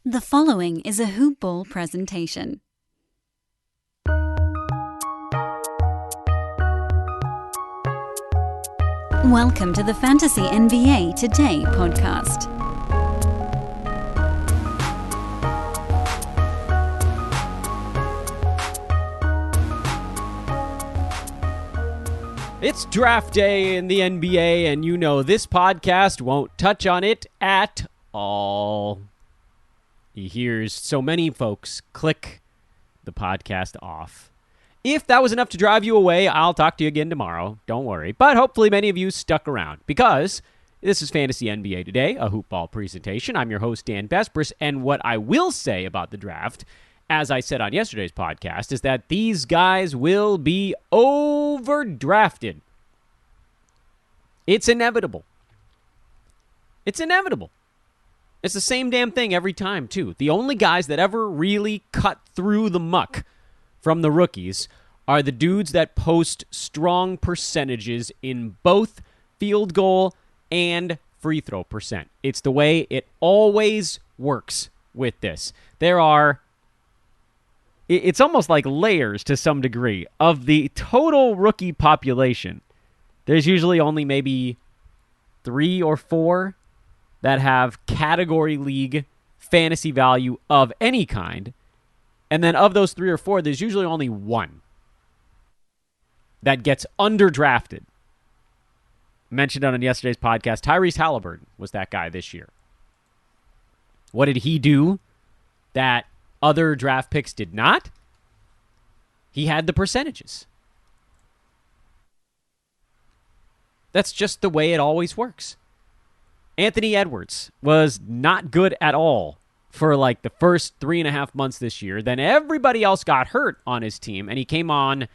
The following is a Hoop Ball presentation. Welcome to the Fantasy NBA Today podcast. It's draft day in the NBA, and you know this podcast won't touch on it at all. He hears so many folks click the podcast off. If that was enough to drive you away, I'll talk to you again tomorrow. Don't worry. But hopefully many of you stuck around because this is Fantasy NBA Today, a hoop ball presentation. I'm your host, Dan Bespris, and what I will say about the draft, as I said on yesterday's podcast, is that these guys will be overdrafted. It's inevitable. It's inevitable. It's the same damn thing every time, too. The only guys that ever really cut through the muck from the rookies are the dudes that post strong percentages in both field goal and free throw percent. It's the way it always works with this. It's almost like layers to some degree of the total rookie population. There's usually only maybe 3 or 4 that have category league fantasy value of any kind. And then of those 3 or 4, there's usually only 1 that gets underdrafted. Mentioned on yesterday's podcast, Tyrese Halliburton was that guy this year. What did he do that other draft picks did not? He had the percentages. That's just the way it always works. Anthony Edwards was not good at all for like the first 3.5 months this year. Then everybody else got hurt on his team, and he came on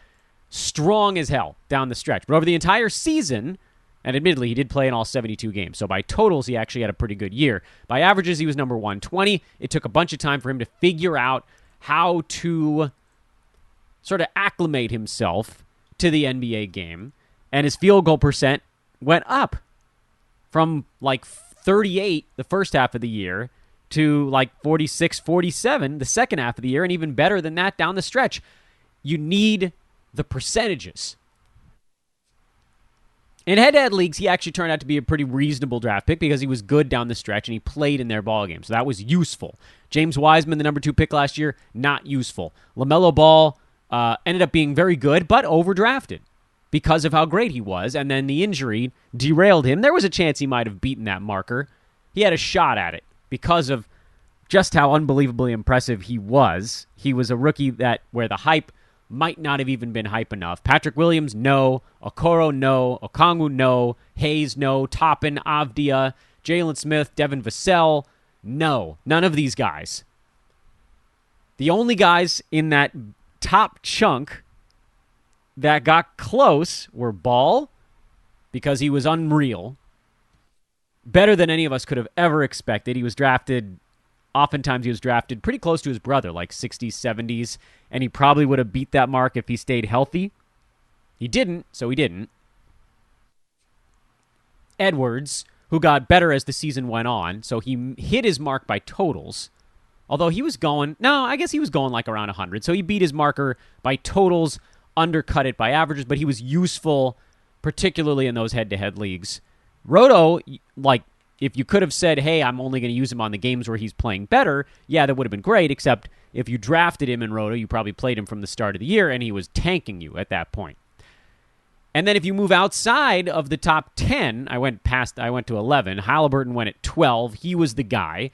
strong as hell down the stretch. But over the entire season, and admittedly, he did play in all 72 games. So by totals, he actually had a pretty good year. By averages, he was number 120. It took a bunch of time for him to figure out how to sort of acclimate himself to the NBA game. And his field goal percent went up from like 38 the first half of the year to like 46, 47 the second half of the year, and even better than that down the stretch. You need the percentages. In head-to-head leagues, he actually turned out to be a pretty reasonable draft pick because he was good down the stretch and he played in their ball game. So that was useful. James Wiseman, the number 2 pick last year, not useful. LaMelo Ball ended up being very good, but overdrafted because of how great he was, and then the injury derailed him. There was a chance he might have beaten that marker. He had a shot at it because of just how unbelievably impressive he was. He was a rookie where the hype might not have even been hype enough. Patrick Williams, no. Okoro, no. Okongwu, no. Hayes, no. Toppin, Avdia, Jalen Smith, Devin Vassell, no. None of these guys. The only guys in that top chunk that got close were Ball, because he was unreal. Better than any of us could have ever expected. Oftentimes he was drafted pretty close to his brother, like 60s, 70s, and he probably would have beat that mark if he stayed healthy. He didn't, so he didn't. Edwards, who got better as the season went on, so he hit his mark by totals. Although he was going like around 100, so he beat his marker by totals, undercut it by averages, but he was useful, particularly in those head-to-head leagues. Roto, if you could have said, hey, I'm only going to use him on the games where he's playing better, yeah, that would have been great, except if you drafted him in Roto, you probably played him from the start of the year, and he was tanking you at that point. And then if you move outside of the top 10, I went to 11. Halliburton went at 12. He was the guy.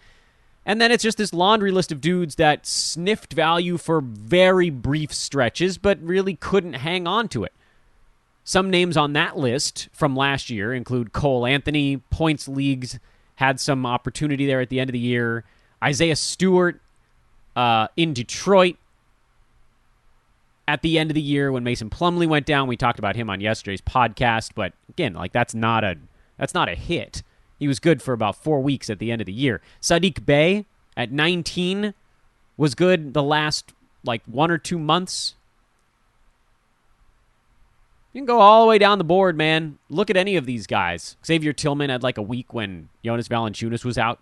And then it's just this laundry list of dudes that sniffed value for very brief stretches, but really couldn't hang on to it. Some names on that list from last year include Cole Anthony. Points leagues had some opportunity there at the end of the year. Isaiah Stewart in Detroit at the end of the year when Mason Plumlee went down. We talked about him on yesterday's podcast, but again, that's not a hit. He was good for about 4 weeks at the end of the year. Sadiq Bey at 19 was good the last 1 or 2 months. You can go all the way down the board, man. Look at any of these guys. Xavier Tillman had a week when Jonas Valanciunas was out.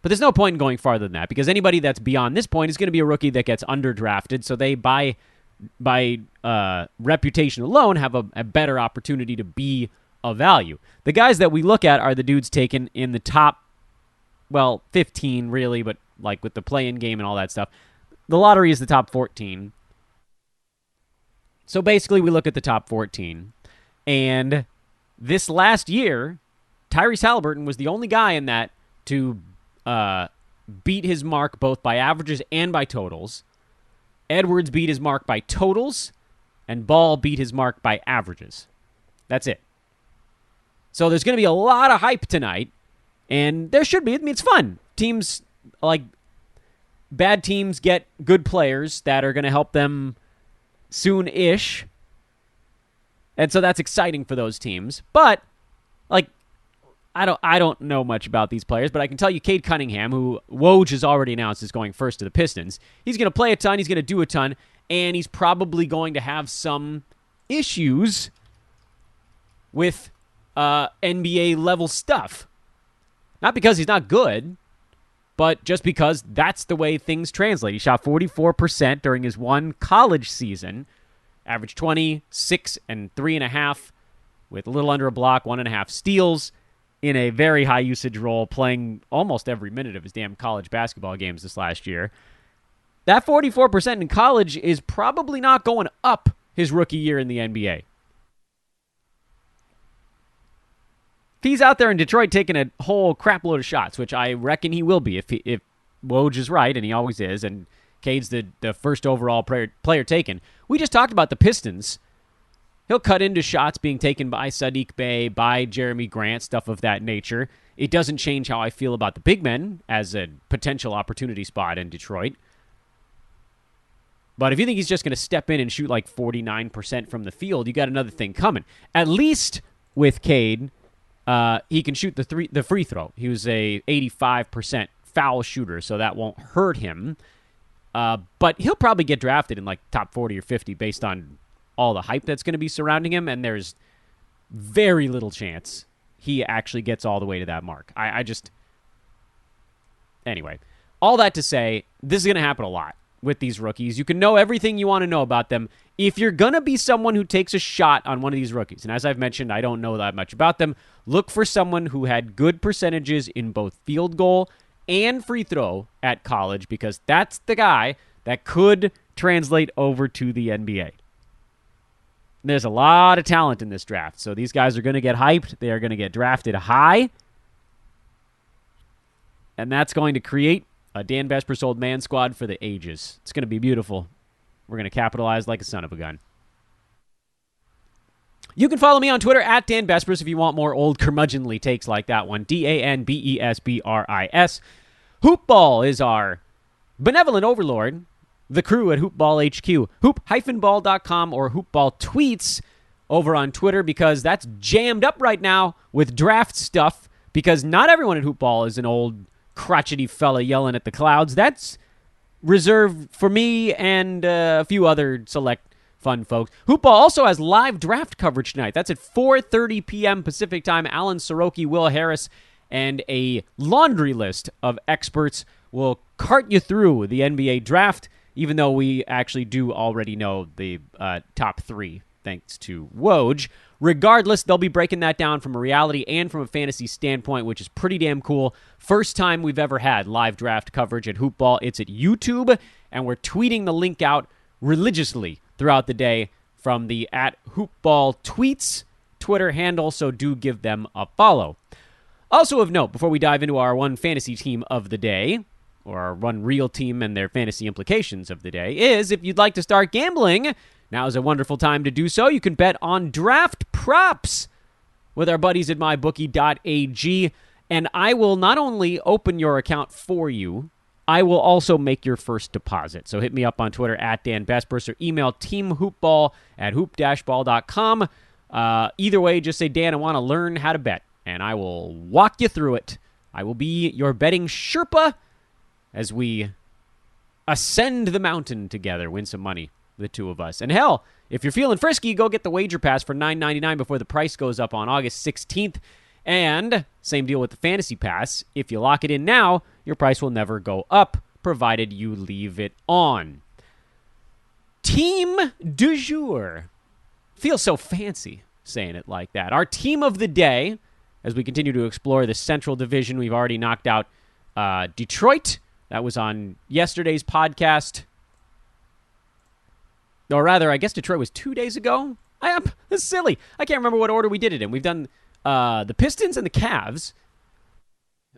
But there's no point in going farther than that because anybody that's beyond this point is going to be a rookie that gets underdrafted. So they, by reputation alone, have a better opportunity to be of value. The guys that we look at are the dudes taken in the top, 15 really, but like with the play-in game and all that stuff. The lottery is the top 14. So basically we look at the top 14. And this last year, Tyrese Halliburton was the only guy in that to beat his mark both by averages and by totals. Edwards beat his mark by totals, and Ball beat his mark by averages. That's it. So there's going to be a lot of hype tonight, and there should be. I mean, it's fun. Teams, like, bad teams get good players that are going to help them soon-ish, and so that's exciting for those teams. But, like, I don't know much about these players, but I can tell you Cade Cunningham, who Woj has already announced is going first to the Pistons, he's going to play a ton, he's going to do a ton, and he's probably going to have some issues with NBA-level stuff. Not because he's not good, but just because that's the way things translate. He shot 44% during his one college season, averaged 20, 6, and 3.5, with a little under a block, 1.5 steals, in a very high usage role, playing almost every minute of his damn college basketball games this last year. That 44% in college is probably not going up his rookie year in the NBA. If he's out there in Detroit taking a whole crap load of shots, which I reckon he will be if Woj is right, and he always is, and Cade's the first overall player taken. We just talked about the Pistons. He'll cut into shots being taken by Sadiq Bey, by Jeremy Grant, stuff of that nature. It doesn't change how I feel about the big men as a potential opportunity spot in Detroit. But if you think he's just going to step in and shoot like 49% from the field, you got another thing coming. At least with Cade, he can shoot the free throw. He was a 85% foul shooter, so that won't hurt him. But he'll probably get drafted in like top 40 or 50 based on all the hype that's going to be surrounding him, and there's very little chance he actually gets all the way to that mark. Anyway, all that to say, this is going to happen a lot with these rookies. You can know everything you want to know about them. If you're going to be someone who takes a shot on one of these rookies, and as I've mentioned, I don't know that much about them, look for someone who had good percentages in both field goal and free throw at college, because that's the guy that could translate over to the NBA. There's a lot of talent in this draft, so these guys are going to get hyped. They are going to get drafted high, and that's going to create a Dan Besbris Old Man squad for the ages. It's going to be beautiful. We're going to capitalize like a son of a gun. You can follow me on Twitter at Dan Besbris if you want more old curmudgeonly takes like that one. DANBESBRIS. Hoopball is our benevolent overlord. The crew at Hoopball HQ, hoop-ball.com or Hoopball Tweets over on Twitter, because that's jammed up right now with draft stuff, because not everyone at Hoopball is an old crotchety fella yelling at the clouds. That's reserved for me and a few other select fun folks. Hoopball also has live draft coverage tonight. That's at 4:30 p.m. Pacific time. Alan Soroki, Will Harris, and a laundry list of experts will cart you through the NBA draft, even though we actually do already know the top three, thanks to Woj. Regardless, they'll be breaking that down from a reality and from a fantasy standpoint, which is pretty damn cool. First time we've ever had live draft coverage at Hoopball. It's at YouTube, and we're tweeting the link out religiously throughout the day from the at Hoopball Tweets Twitter handle, so do give them a follow. Also of note, before we dive into our one fantasy team of the day, or our one real team and their fantasy implications of the day, is if you'd like to start gambling, now is a wonderful time to do so. You can bet on draft props with our buddies at mybookie.ag, and I will not only open your account for you, I will also make your first deposit. So hit me up on Twitter at Dan Besbris or email teamhoopball@hoop-ball.com. Either way, just say, Dan, I want to learn how to bet, and I will walk you through it. I will be your betting Sherpa as we ascend the mountain together, win some money, the two of us. And hell, if you're feeling frisky, go get the wager pass for $9.99 before the price goes up on August 16th. And same deal with the Fantasy Pass. If you lock it in now, your price will never go up, provided you leave it on. Team du jour. Feels so fancy saying it like that. Our team of the day, as we continue to explore the Central Division, we've already knocked out Detroit. That was on yesterday's podcast. Or rather, I guess Detroit was 2 days ago. This is silly. I can't remember what order we did it in. We've done the Pistons and the Cavs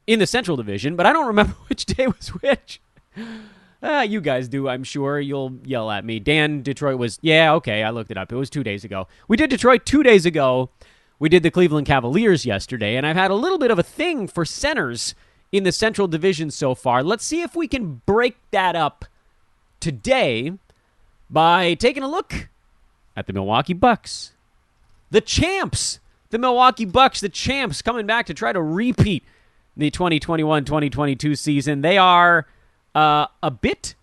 in the Central Division, but I don't remember which day was which. You guys do, I'm sure. You'll yell at me. Dan, Detroit was, yeah, okay, I looked it up. It was 2 days ago. We did Detroit 2 days ago. We did the Cleveland Cavaliers yesterday, and I've had a little bit of a thing for centers in the Central Division so far. Let's see if we can break that up today by taking a look at the Milwaukee Bucks. The champs! The Milwaukee Bucks, the champs, coming back to try to repeat the 2021-2022 season. They are a bit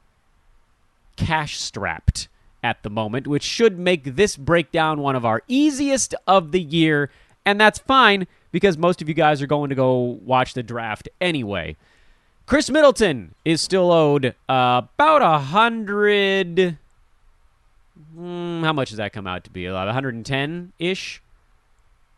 cash-strapped at the moment, which should make this breakdown one of our easiest of the year, and that's fine because most of you guys are going to go watch the draft anyway. Chris Middleton is still owed about 100... how much does that come out to be? About 110-ish?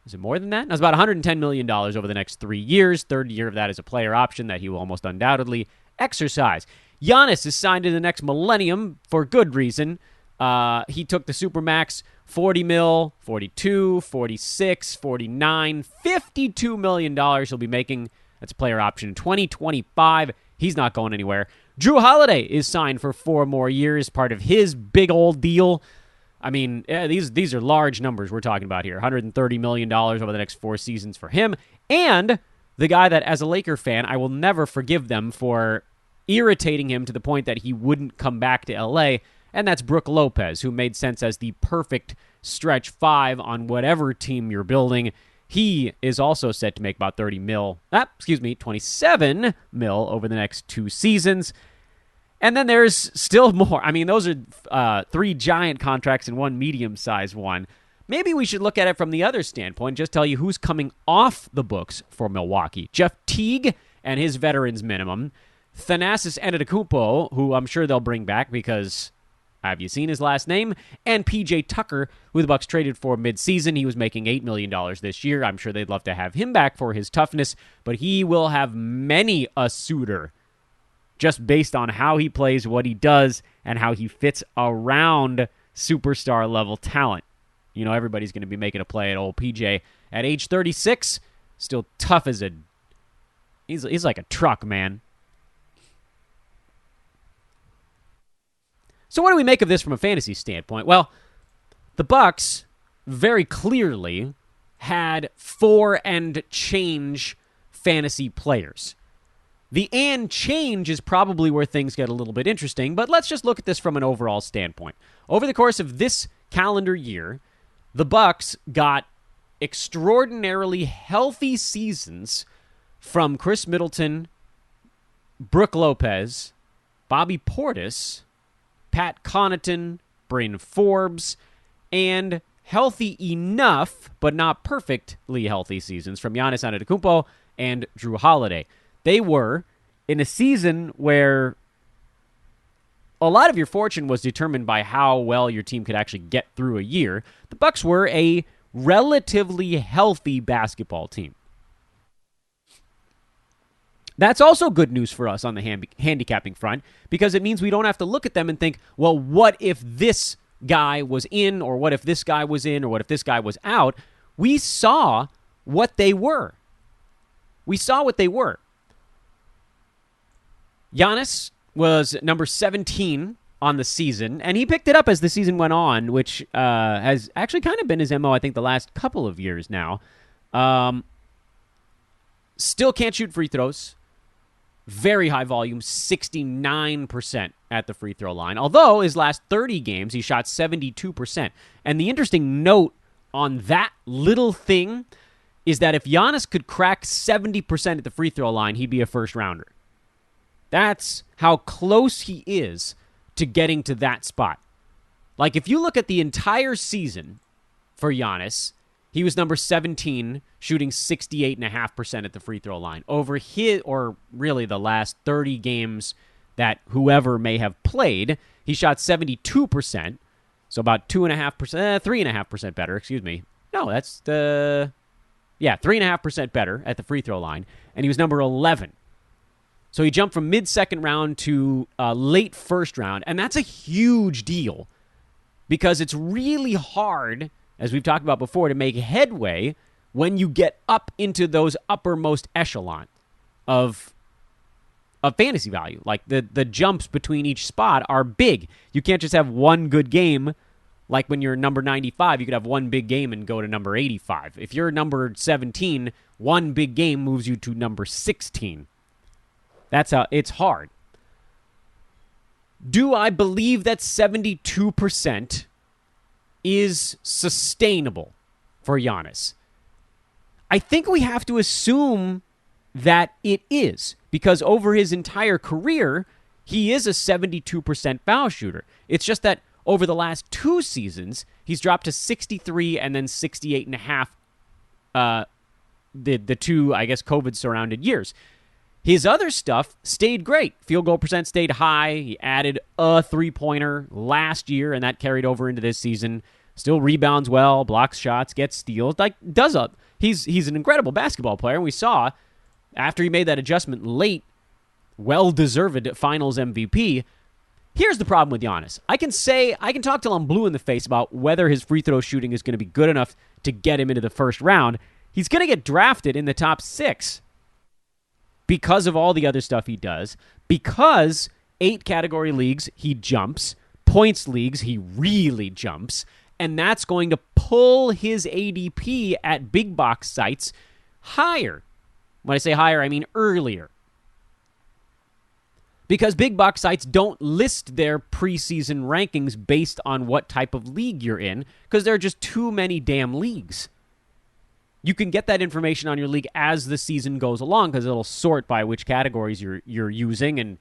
Is it more than that? No, it's about $110 million over the next 3 years. Third year of that is a player option that he will almost undoubtedly exercise. Giannis is signed to the next millennium for good reason. He took the Supermax, 40 mil, 42, 46, 49, $52 million he'll be making. That's a player option. 2025, he's not going anywhere. Drew Holiday is signed for 4 more years, part of his big old deal. I mean, these are large numbers we're talking about here. $130 million over the next 4 seasons for him. And the guy that, as a Laker fan, I will never forgive them for irritating him to the point that he wouldn't come back to L.A., and that's Brook Lopez, who made sense as the perfect stretch 5 on whatever team you're building. He is also set to make about 27 mil over the next 2 seasons. And then there's still more. I mean, those are 3 giant contracts and 1 medium-sized one. Maybe we should look at it from the other standpoint, just tell you who's coming off the books for Milwaukee. Jeff Teague and his veterans minimum. Thanasis Antetokounmpo, who I'm sure they'll bring back because have you seen his last name? And PJ Tucker, who the Bucks traded for midseason. He was making $8 million this year. I'm sure they'd love to have him back for his toughness, but he will have many a suitor just based on how he plays, what he does, and how he fits around superstar-level talent. You know, everybody's going to be making a play at old PJ. At age 36, still tough as a... He's like a truck, man. So what do we make of this from a fantasy standpoint? Well, the Bucks very clearly had 4 and change fantasy players. The and change is probably where things get a little bit interesting, but let's just look at this from an overall standpoint. Over the course of this calendar year, the Bucks got extraordinarily healthy seasons from Chris Middleton, Brook Lopez, Bobby Portis, Pat Connaughton, Bryn Forbes, and healthy enough, but not perfectly healthy seasons from Giannis Antetokounmpo and Drew Holiday. They were in a season where a lot of your fortune was determined by how well your team could actually get through a year. The Bucks were a relatively healthy basketball team. That's also good news for us on the handicapping front because it means we don't have to look at them and think, well, what if this guy was in, or what if this guy was in, or what if this guy was out? We saw what they were. Giannis was number 17 on the season, and he picked it up as the season went on, which has actually kind of been his MO, I think, the last couple of years now. Still can't shoot free throws. Very high volume, 69% at the free throw line. Although his last 30 games, he shot 72%. And the interesting note on that little thing is that if Giannis could crack 70% at the free throw line, he'd be a first rounder. That's how close he is to getting to that spot. Like, if you look at the entire season for Giannis, he was number 17, shooting 68.5% at the free throw line. Over his, or really the last 30 games that whoever may have played, he shot 72%, so about 2.5%, 3.5% better, excuse me. No, that's 3.5% better at the free throw line, and he was number 11. So he jumped from mid-second round to late first round, and that's a huge deal because it's really hard, as we've talked about before, to make headway when you get up into those uppermost echelon of fantasy value. Like the jumps between each spot are big. You can't just have one good game. Like when you're number 95, you could have one big game and go to number 85. If you're number 17, one big game moves you to number 16. That's how it's hard. Do I believe that 72% is sustainable for Giannis? I think we have to assume that it is, because over his entire career, he is a 72% foul shooter. It's just that over the last 2 seasons, he's dropped to 63 and then 68.5 the two, I guess, COVID-surrounded years. His other stuff stayed great. Field goal percent stayed high. He added a three-pointer last year, and that carried over into this season. Still rebounds well, blocks shots, gets steals. He's an incredible basketball player, and we saw after he made that adjustment late, well-deserved finals MVP. Here's the problem with Giannis. I can talk till I'm blue in the face about whether his free throw shooting is going to be good enough to get him into the first round. He's going to get drafted in the top 6 because of all the other stuff he does, because 8 category leagues, he jumps, points leagues, he really jumps, and that's going to pull his ADP at big box sites higher. When I say higher, I mean earlier. Because big box sites don't list their preseason rankings based on what type of league you're in, because there are just too many damn leagues. You can get that information on your league as the season goes along, because it'll sort by which categories you're using. And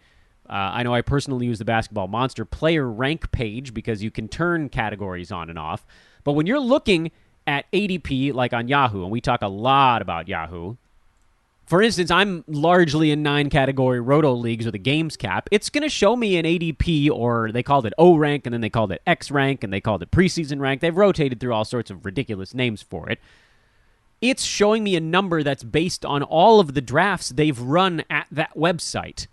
I know I personally use the Basketball Monster player rank page because you can turn categories on and off. But when you're looking at ADP, like on Yahoo, and we talk a lot about Yahoo. For instance, I'm largely in 9-category roto leagues with a games cap. It's going to show me an ADP, or they called it O rank, and then they called it X rank, and they called it preseason rank. They've rotated through all sorts of ridiculous names for it. It's showing me a number that's based on all of the drafts they've run at that website.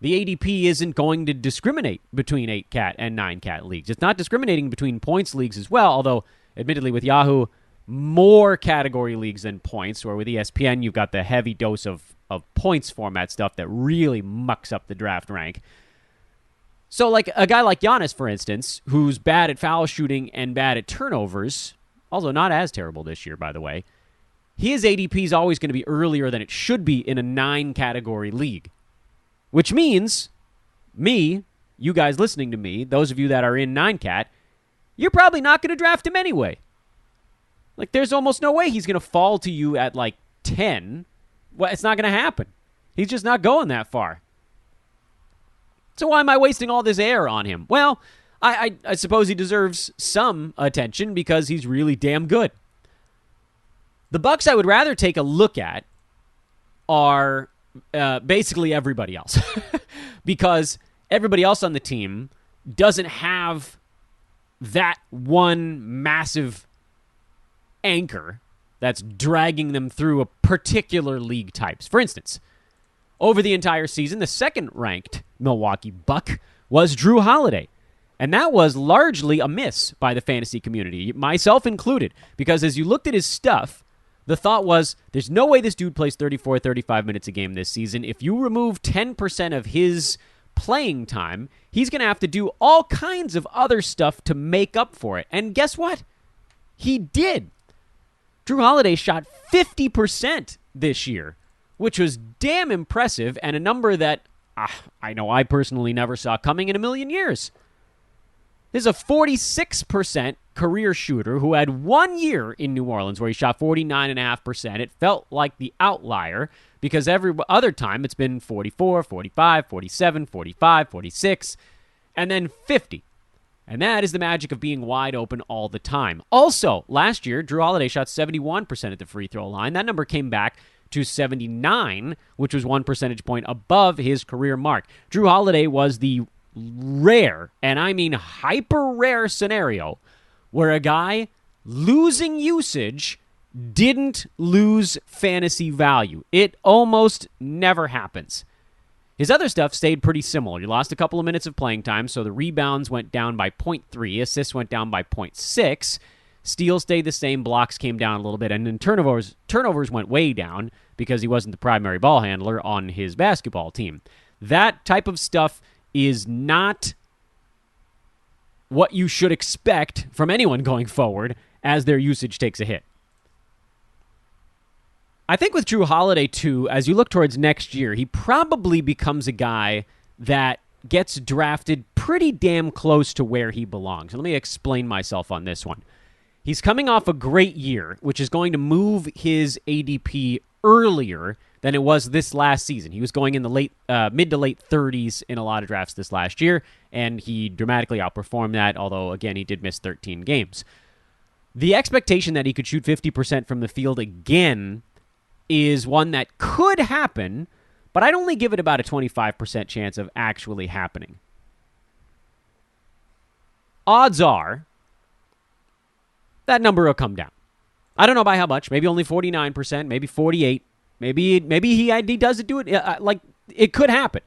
The ADP isn't going to discriminate between 8-cat and 9-cat leagues. It's not discriminating between points leagues as well, although, admittedly, with Yahoo, more category leagues than points, or with ESPN, you've got the heavy dose of points format stuff that really mucks up the draft rank. So like a guy like Giannis, for instance, who's bad at foul shooting and bad at turnovers, although not as terrible this year, by the way, his ADP is always going to be earlier than it should be in a 9-category league. Which means, you guys listening to me, those of you that are in 9-cat, you're probably not going to draft him anyway. Like, there's almost no way he's going to fall to you at, 10. Well, it's not going to happen. He's just not going that far. So why am I wasting all this air on him? Well, I suppose he deserves some attention because he's really damn good. The Bucks I would rather take a look at are basically everybody else. Because everybody else on the team doesn't have that one massive anchor that's dragging them through a particular league types. For instance, over the entire season, the second-ranked Milwaukee Buck was Drew Holiday. And that was largely a miss by the fantasy community, myself included, because as you looked at his stuff, the thought was, there's no way this dude plays 34, 35 minutes a game this season. If you remove 10% of his playing time, he's going to have to do all kinds of other stuff to make up for it. And guess what? He did. Drew Holiday shot 50% this year, which was damn impressive and a number that I know I personally never saw coming in a million years. This is a 46% career shooter who had 1 year in New Orleans where he shot 49.5%. It felt like the outlier because every other time it's been 44, 45, 47, 45, 46, and then 50. And that is the magic of being wide open all the time. Also, last year, Drew Holiday shot 71% at the free throw line. That number came back to 79, which was 1 percentage point above his career mark. Drew Holiday was the rare, and I mean hyper rare scenario where a guy losing usage didn't lose fantasy value. It almost never happens. His other stuff stayed pretty similar. He lost a couple of minutes of playing time, so the rebounds went down by 0.3, assists went down by 0.6, steals stayed the same, blocks came down a little bit, and then turnovers went way down because he wasn't the primary ball handler on his basketball team. That type of stuff is not what you should expect from anyone going forward as their usage takes a hit. I think with Drew Holiday, too, as you look towards next year, he probably becomes a guy that gets drafted pretty damn close to where he belongs. Let me explain myself on this one. He's coming off a great year, which is going to move his ADP earlier than it was this last season. He was going in the mid to late 30s in a lot of drafts this last year, and he dramatically outperformed that, although, again, he did miss 13 games. The expectation that he could shoot 50% from the field again is one that could happen, but I'd only give it about a 25% chance of actually happening. Odds are that number will come down. I don't know by how much. Maybe only 49%, maybe 48%. Maybe he doesn't do it. It could happen.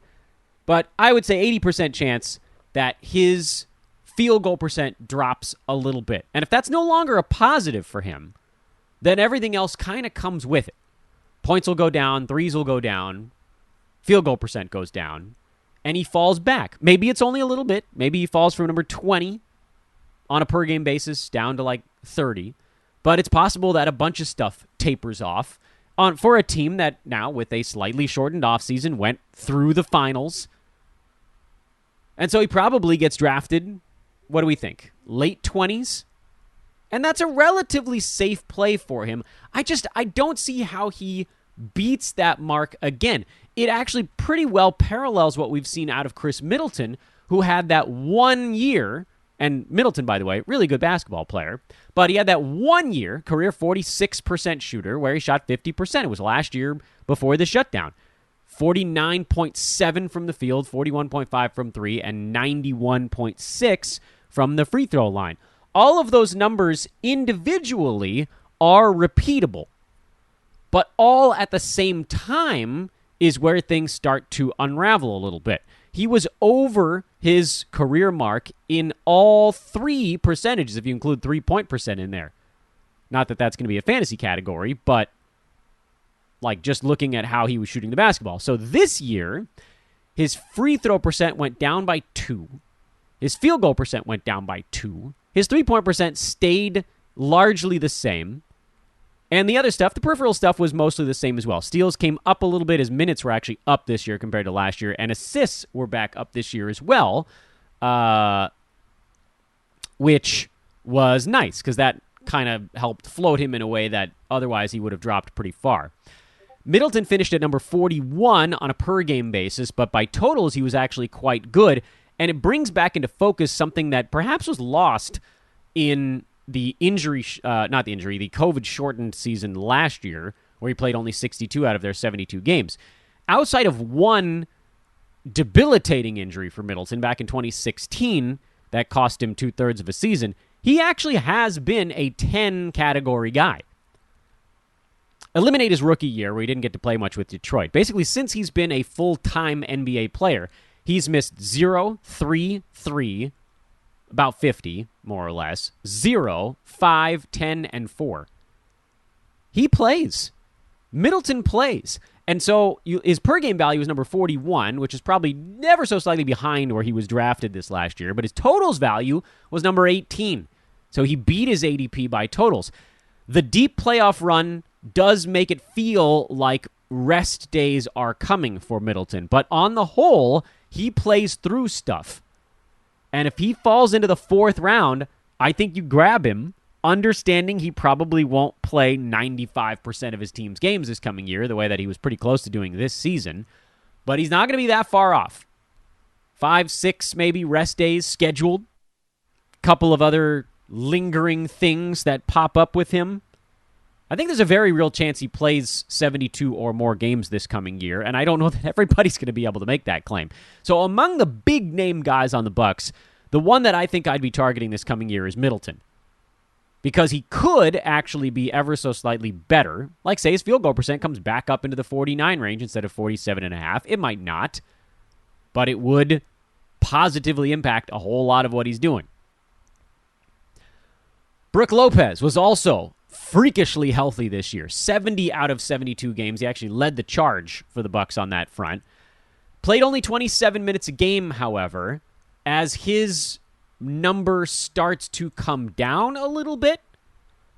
But I would say 80% chance that his field goal percent drops a little bit. And if that's no longer a positive for him, then everything else kind of comes with it. Points will go down, threes will go down, field goal percent goes down, and he falls back. Maybe it's only a little bit. Maybe he falls from number 20 on a per-game basis down to like 30. But it's possible that a bunch of stuff tapers off for a team that now, with a slightly shortened offseason, went through the finals. And so he probably gets drafted, what do we think, late 20s? And that's a relatively safe play for him. I don't see how he beats that mark again. It actually pretty well parallels what we've seen out of Chris Middleton, who had that 1 year, and Middleton, by the way, really good basketball player, but he had that 1 year, career 46% shooter, where he shot 50%. It was last year before the shutdown. 49.7 from the field, 41.5 from three, and 91.6 from the free throw line. All of those numbers individually are repeatable, but all at the same time is where things start to unravel a little bit. He was over his career mark in all three percentages, if you include 3-point percent in there. Not that that's going to be a fantasy category, but like just looking at how he was shooting the basketball. So this year, his free throw percent went down by 2. His field goal percent went down by 2. His 3-point percent stayed largely the same. And the other stuff, the peripheral stuff, was mostly the same as well. Steals came up a little bit. His minutes were actually up this year compared to last year. And assists were back up this year as well, which was nice because that kind of helped float him in a way that otherwise he would have dropped pretty far. Middleton finished at number 41 on a per-game basis, but by totals he was actually quite good. And it brings back into focus something that perhaps was lost in the the COVID-shortened season last year, where he played only 62 out of their 72 games. Outside of one debilitating injury for Middleton back in 2016 that cost him 2/3 of a season, he actually has been a 10-category guy. Eliminate his rookie year, where he didn't get to play much with Detroit. Basically, since he's been a full-time NBA player, he's missed 0, 3, 3, about 50, more or less, 0, 5, 10, and 4. He plays. Middleton plays. And so his per-game value is number 41, which is probably never so slightly behind where he was drafted this last year, but his totals value was number 18. So he beat his ADP by totals. The deep playoff run does make it feel like rest days are coming for Middleton, but on the whole, he plays through stuff. And if he falls into the 4th round, I think you grab him, understanding he probably won't play 95% of his team's games this coming year, the way that he was pretty close to doing this season. But he's not going to be that far off. 5, 6 maybe rest days scheduled. couple of other lingering things that pop up with him. I think there's a very real chance he plays 72 or more games this coming year, and I don't know that everybody's going to be able to make that claim. So among the big-name guys on the Bucks, the one that I think I'd be targeting this coming year is Middleton, because he could actually be ever so slightly better. Like, say, his field goal percent comes back up into the 49 range instead of 47.5. It might not, but it would positively impact a whole lot of what he's doing. Brook Lopez was also freakishly healthy this year. 70 out of 72 games. He actually led the charge for the Bucks on that front. Played only 27 minutes a game, however, as his number starts to come down a little bit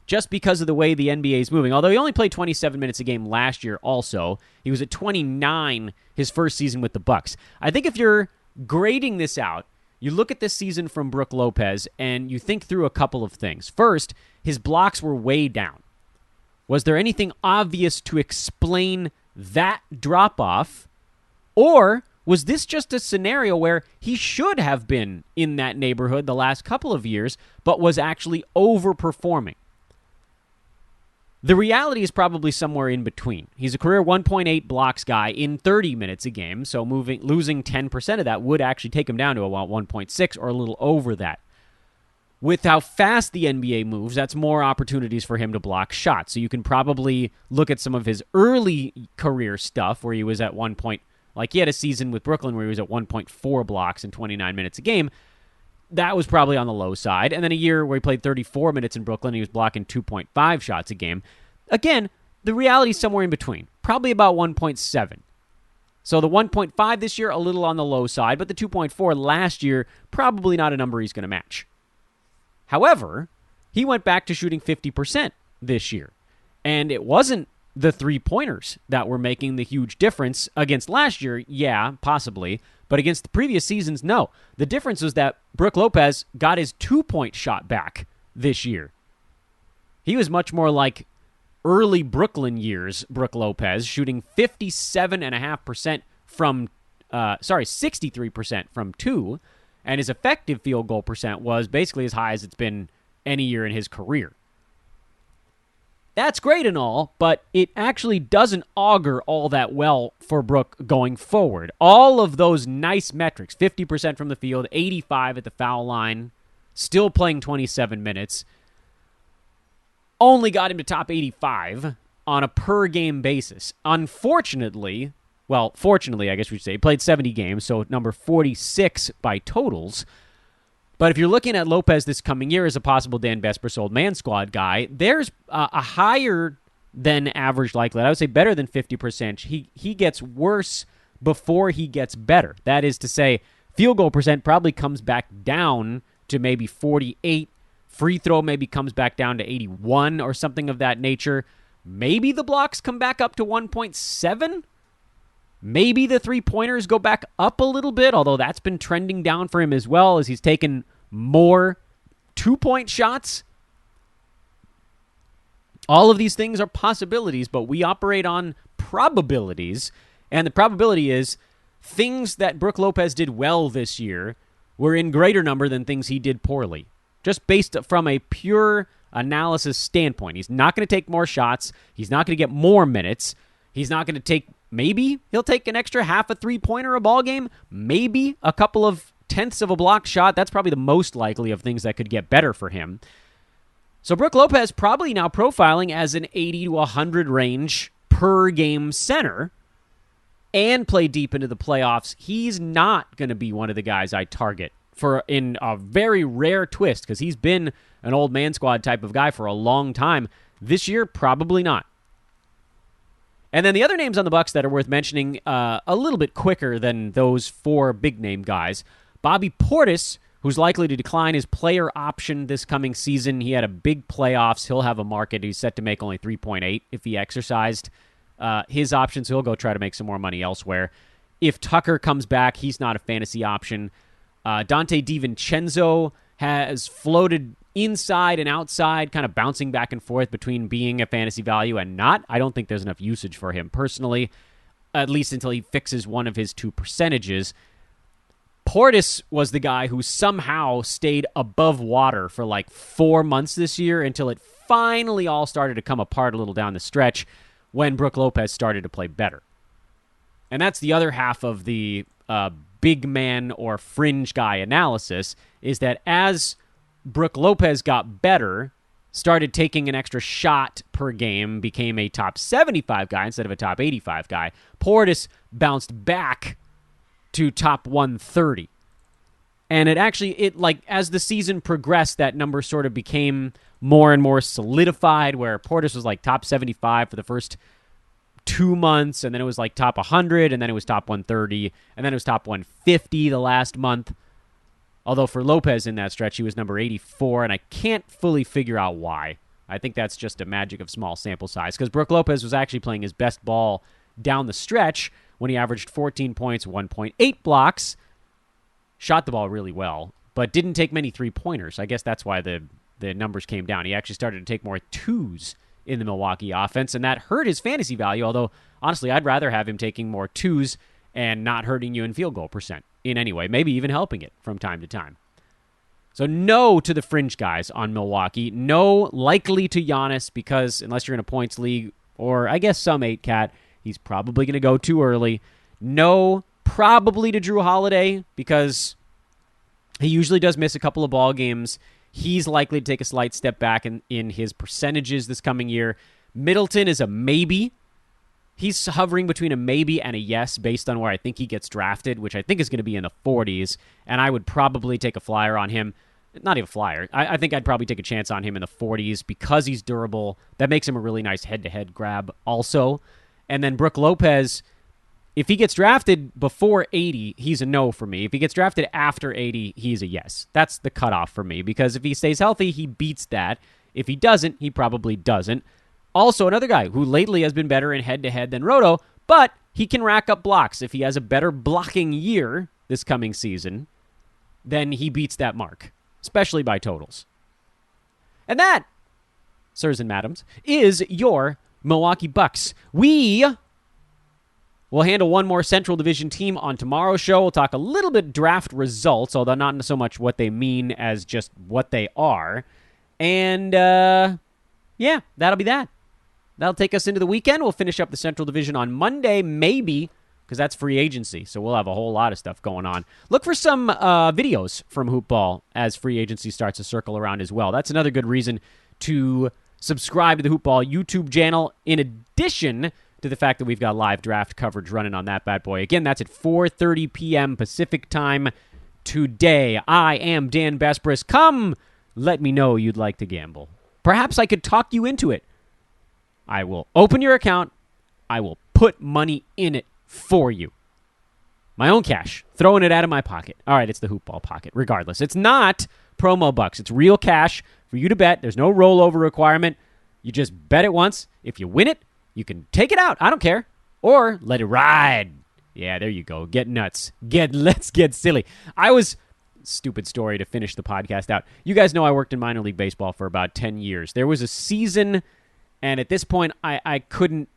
just because of the way the NBA is moving. Although he only played 27 minutes a game last year also. He was at 29 his first season with the Bucks. I think if you're grading this out, you look at this season from Brook Lopez and you think through a couple of things. First, his blocks were way down. Was there anything obvious to explain that drop-off? Or was this just a scenario where he should have been in that neighborhood the last couple of years, but was actually overperforming? The reality is probably somewhere in between. He's a career 1.8 blocks guy in 30 minutes a game, so losing 10% of that would actually take him down to about 1.6 or a little over that. With how fast the NBA moves, that's more opportunities for him to block shots. So you can probably look at some of his early career stuff where he was at 1 point, like he had a season with Brooklyn where he was at 1.4 blocks in 29 minutes a game. That was probably on the low side. And then a year where he played 34 minutes in Brooklyn, he was blocking 2.5 shots a game. Again, the reality is somewhere in between, probably about 1.7. So the 1.5 this year, a little on the low side, but the 2.4 last year, probably not a number he's going to match. However, he went back to shooting 50% this year. And it wasn't the three-pointers that were making the huge difference against last year. Yeah, possibly. But against the previous seasons, no. The difference was that Brook Lopez got his two-point shot back this year. He was much more like early Brooklyn years, Brook Lopez, shooting 57.5% from, 63% from two, and his effective field goal percent was basically as high as it's been any year in his career. That's great and all, but it actually doesn't augur all that well for Brook going forward. All of those nice metrics, 50% from the field, 85 at the foul line, still playing 27 minutes, only got him to top 85 on a per-game basis. Unfortunately, fortunately, I guess we should say, he played 70 games, so number 46 by totals. But if you're looking at Lopez this coming year as a possible Dan Vesper's old man squad guy, there's a higher than average likelihood. I would say better than 50%. He gets worse before he gets better. That is to say, field goal percent probably comes back down to maybe 48. Free throw maybe comes back down to 81 or something of that nature. Maybe the blocks come back up to 1.7. Maybe the three-pointers go back up a little bit, although that's been trending down for him as well as he's taken more two-point shots. All of these things are possibilities, but we operate on probabilities, and the probability is things that Brook Lopez did well this year were in greater number than things he did poorly, just based from a pure analysis standpoint. He's not going to take more shots. He's not going to get more minutes. He's not going to take, maybe he'll take an extra half a three-pointer a ball game, maybe a couple of tenths of a block shot. That's probably the most likely of things that could get better for him. So Brook Lopez probably now profiling as an 80 to 100 range per game center and play deep into the playoffs. He's not going to be one of the guys I target for in a very rare twist because he's been an old man squad type of guy for a long time. This year, probably not. And then the other names on the Bucks that are worth mentioning a little bit quicker than those four big-name guys. Bobby Portis, who's likely to decline his player option this coming season. He had a big playoffs. He'll have a market. He's set to make only 3.8 if he exercised his option, so he'll go try to make some more money elsewhere. If Tucker comes back, he's not a fantasy option. Dante DiVincenzo has floated inside and outside, kind of bouncing back and forth between being a fantasy value and not. I don't think there's enough usage for him personally, at least until he fixes one of his two percentages. Portis was the guy who somehow stayed above water for like 4 months this year until it finally all started to come apart a little down the stretch when Brook Lopez started to play better. And that's the other half of the big man or fringe guy analysis, is that as Brook Lopez got better, started taking an extra shot per game, became a top 75 guy instead of a top 85 guy, Portis bounced back to top 130. And as the season progressed, that number sort of became more and more solidified, where Portis was like top 75 for the first 2 months, and then it was like top 100, and then it was top 130, and then it was top 150 the last month. Although for Lopez in that stretch, he was number 84, and I can't fully figure out why. I think that's just a magic of small sample size, because Brook Lopez was actually playing his best ball down the stretch when he averaged 14 points, 1.8 blocks, shot the ball really well, but didn't take many three-pointers. I guess that's why the numbers came down. He actually started to take more twos in the Milwaukee offense, and that hurt his fantasy value, although, honestly, I'd rather have him taking more twos and not hurting you in field goal percent in any way, maybe even helping it from time to time. So no to the fringe guys on Milwaukee. No likely to Giannis, because unless you're in a points league, or I guess some 8-cat, he's probably going to go too early. No probably to Drew Holiday, because he usually does miss a couple of ball games. He's likely to take a slight step back in his percentages this coming year. Middleton is a maybe. He's hovering between a maybe and a yes based on where I think he gets drafted, which I think is going to be in the 40s, and I would probably take a flyer on him. Not even a flyer. I think I'd probably take a chance on him in the 40s because he's durable. That makes him a really nice head-to-head grab also. And then Brook Lopez, if he gets drafted before 80, he's a no for me. If he gets drafted after 80, he's a yes. That's the cutoff for me, because if he stays healthy, he beats that. If he doesn't, he probably doesn't. Also, another guy who lately has been better in head-to-head than Roto, but he can rack up blocks. If he has a better blocking year this coming season, then he beats that mark, especially by totals. And that, sirs and madams, is your Milwaukee Bucks. We will handle one more Central Division team on tomorrow's show. We'll talk a little bit draft results, although not so much what they mean as just what they are. And, yeah, that'll be that. That'll take us into the weekend. We'll finish up the Central Division on Monday, maybe, because that's free agency, so we'll have a whole lot of stuff going on. Look for some videos from Hoopball as free agency starts to circle around as well. That's another good reason to subscribe to the Hoopball YouTube channel, in addition to the fact that we've got live draft coverage running on that bad boy. Again, that's at 4:30 p.m. Pacific time today. I am Dan Besbris. Come, let me know you'd like to gamble. Perhaps I could talk you into it. I will open your account. I will put money in it for you. My own cash. Throwing it out of my pocket. All right, it's the Hoopball pocket. Regardless, it's not promo bucks. It's real cash for you to bet. There's no rollover requirement. You just bet it once. If you win it, you can take it out. I don't care. Or let it ride. Yeah, there you go. Get nuts. Let's get silly. Stupid story to finish the podcast out. You guys know I worked in minor league baseball for about 10 years. There was a season, and at this point, I couldn't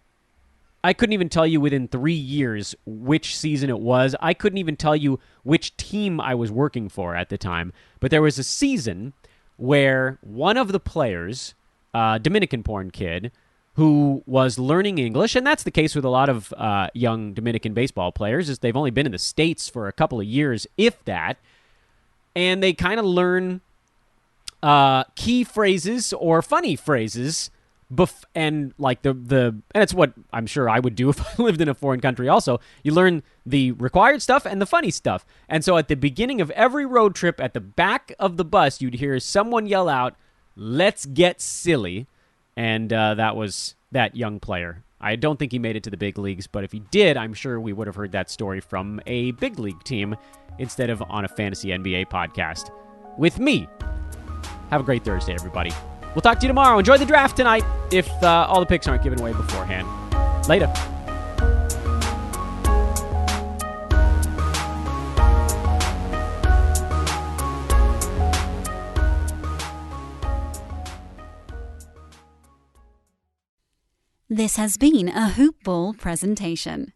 even tell you within 3 years which season it was. I couldn't even tell you which team I was working for at the time. But there was a season where one of the players, Dominican-born kid, who was learning English, and that's the case with a lot of young Dominican baseball players, is they've only been in the States for a couple of years, if that, and they kind of learn key phrases or funny phrases, and like and it's what I'm sure I would do if I lived in a foreign country also. You learn the required stuff and the funny stuff. And so at the beginning of every road trip, at the back of the bus, you'd hear someone yell out, "Let's get silly." And that was that young player. I don't think he made it to the big leagues, but if he did, I'm sure we would have heard that story from a big league team instead of on a fantasy NBA podcast with me. Have a great Thursday, everybody. We'll talk to you tomorrow. Enjoy the draft tonight if all the picks aren't given away beforehand. Later. This has been a Hoopball presentation.